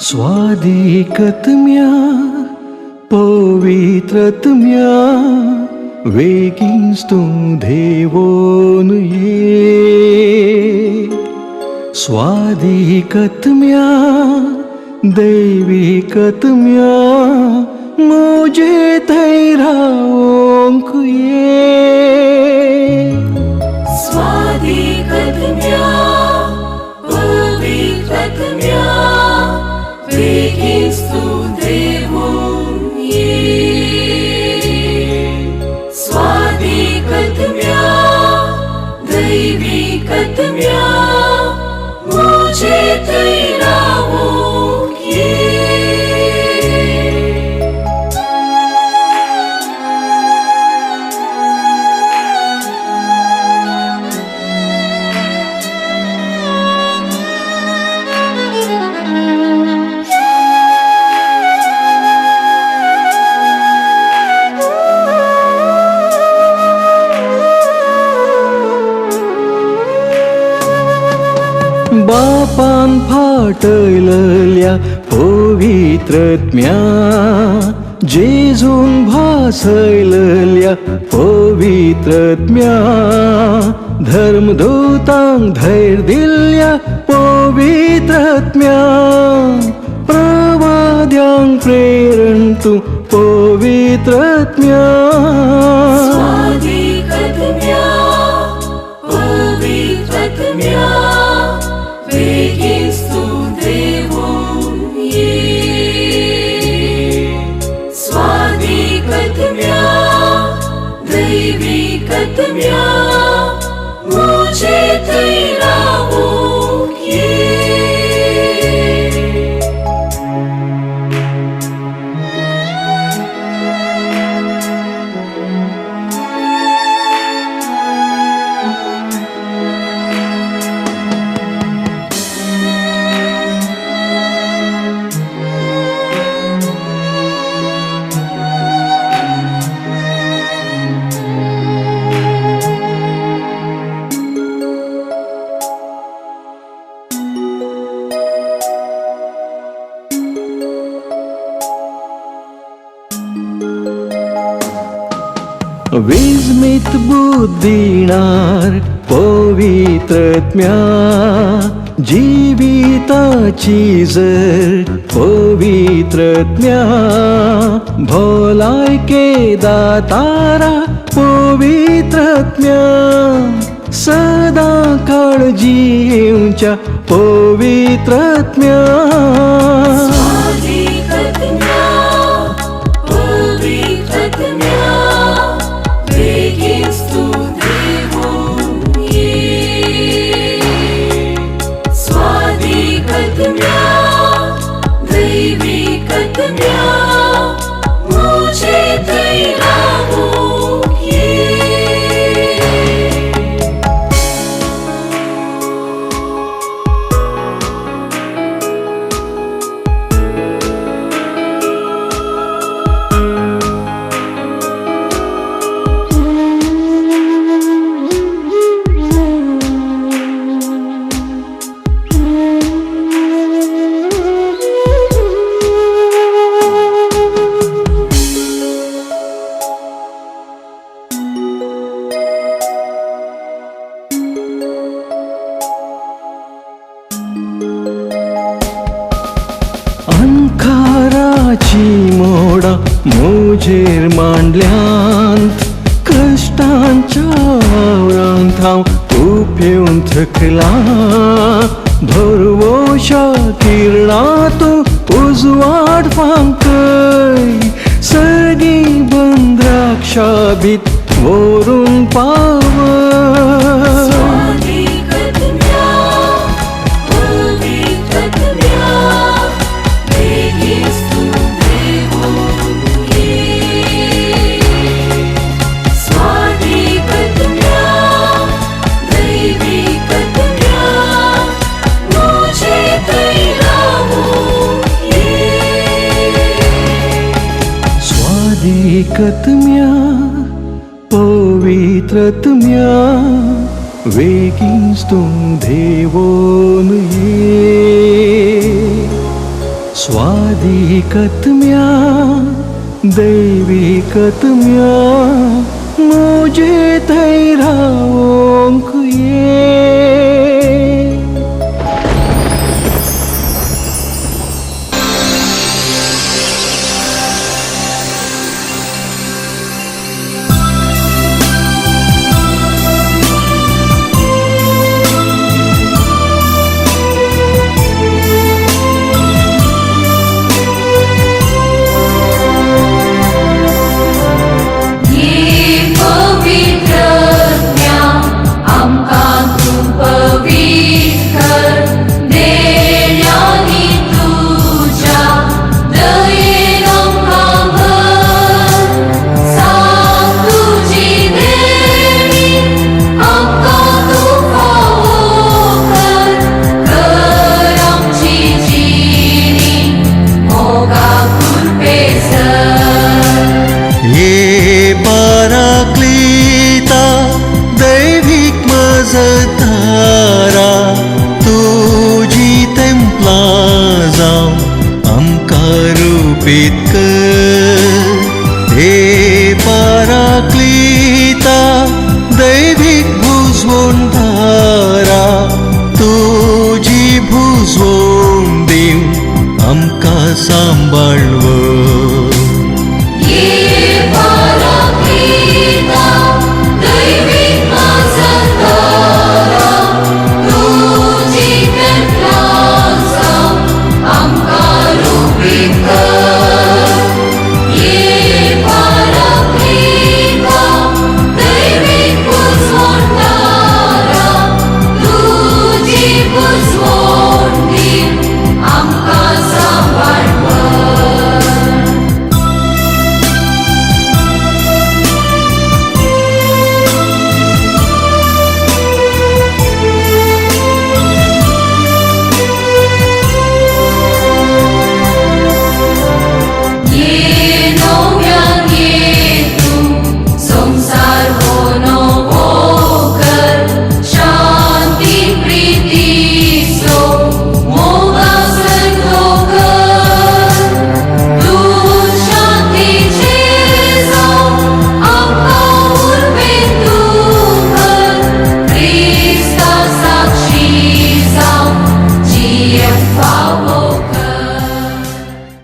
स्वादिकतम्या पवित्रतम्या वेकिंस्तु देवोन ये स्वादिकतम्या दैविकतम्या मुझे तेरा ओंक ये स्वादिकतम्या पवित्रतम्या वेकिंस्तु देवोन ये स्वादिकतम्या दैविकतम्या मुझे तेरा ओंक ये बापान फाटलल्या पवित्रत्म्या जेजून भासलल्या पवित्रत्म्या धर्मदूतांक धैर्य दिल्या पवित्रत्म्या प्रवाद्यांक प्रेरण तू पवित्रत्म्या स्वादिकतम्या पवित्रतम्या वेकिंस्तु देवोन ये स्वादिकतम्या दैविकतम्या मुझे तेरा ओंक ये विस्मित बुद्धीणार पवित्रत्म्या जीविताची जर पवित्रत्म्या भलायके दातारा पवित्रत्म्या सदा काळजी घेऊच्या पवित्रत्म्या स्वादिकतम्या पवित्रतम्या वेकिंस्तु देवोन ये स्वादिकतम्या दैविकतम्या मुझे तेरा ओंक ये अंकाराची मोडा मुजेर मांडल्यांत कष्टांच्या वावरांत हांव खूब येवन थकला भरवोशा किरणांतूं उजवाड फांकय सर्गी बंद्राक्षा भीत व्हरून पावय स्वादिकतम्या पवित्रतम्या वेकिंस्तु देवोन ये स्वादिकतम्या दैविकतम्या मुझे तेरा ओंक ये स्वादिकतम्या पवित्रतम्या वेकिंस्तु देवोन ये आदिकत्म्या दैविकत्म्या मुझे तैराओंक ये पराक्लीता दैविक मजतारा तुझी तेंपला जावं आमकां रूपीत कर